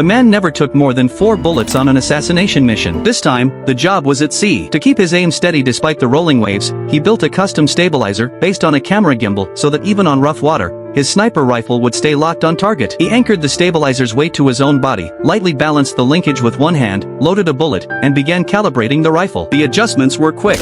The man never took more than 4 bullets on an assassination mission. This time, the job was at sea. To keep his aim steady despite the rolling waves, he built a custom stabilizer based on a camera gimbal so that even on rough water, his sniper rifle would stay locked on target. He anchored the stabilizer's weight to his own body, lightly balanced the linkage with one hand, loaded a bullet, and began calibrating the rifle. The adjustments were quick.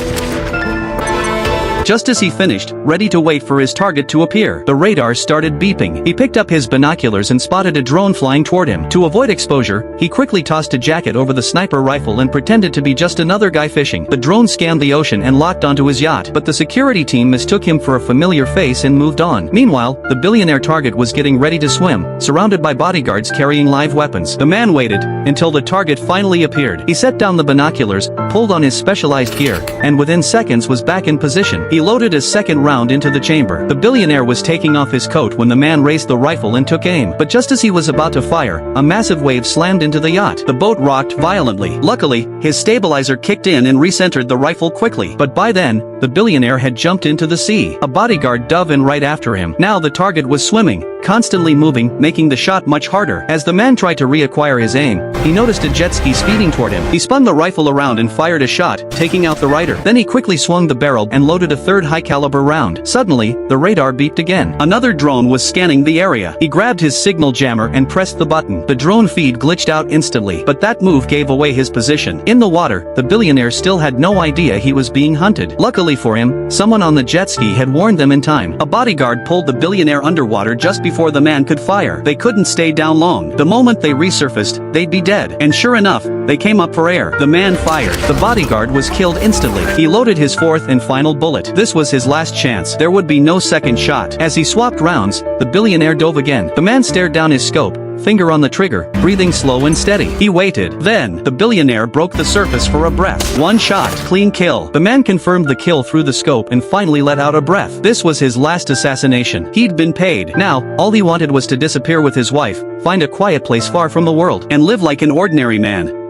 Just as he finished, ready to wait for his target to appear, the radar started beeping. He picked up his binoculars and spotted a drone flying toward him. To avoid exposure, he quickly tossed a jacket over the sniper rifle and pretended to be just another guy fishing. The drone scanned the ocean and locked onto his yacht, but the security team mistook him for a familiar face and moved on. Meanwhile, the billionaire target was getting ready to swim, surrounded by bodyguards carrying live weapons. The man waited until the target finally appeared. He set down the binoculars, pulled on his specialized gear, and within seconds was back in position. He loaded a second round into the chamber. The billionaire was taking off his coat when the man raised the rifle and took aim. But just as he was about to fire, a massive wave slammed into the yacht. The boat rocked violently. Luckily, his stabilizer kicked in and recentered the rifle quickly. But by then, the billionaire had jumped into the sea. A bodyguard dove in right after him. Now the target was swimming, constantly moving, making the shot much harder. As the man tried to reacquire his aim, he noticed a jet ski speeding toward him. He spun the rifle around and fired a shot, taking out the rider. Then he quickly swung the barrel and loaded a third high-caliber round. Suddenly, the radar beeped again. Another drone was scanning the area. He grabbed his signal jammer and pressed the button. The drone feed glitched out instantly, but that move gave away his position. In the water, the billionaire still had no idea he was being hunted. Luckily for him, someone on the jet ski had warned them in time. A bodyguard pulled the billionaire underwater just before the man could fire. They couldn't stay down long. The moment they resurfaced, they'd be dead. And sure enough, they came up for air. The man fired. The bodyguard was killed instantly. He loaded his fourth and final bullet. This was his last chance. There would be no second shot. As he swapped rounds, the billionaire dove again. The man stared down his scope, finger on the trigger, breathing slow and steady. He waited. Then, the billionaire broke the surface for a breath. One shot, clean kill. The man confirmed the kill through the scope and finally let out a breath. This was his last assassination. He'd been paid. Now, all he wanted was to disappear with his wife, find a quiet place far from the world, and live like an ordinary man.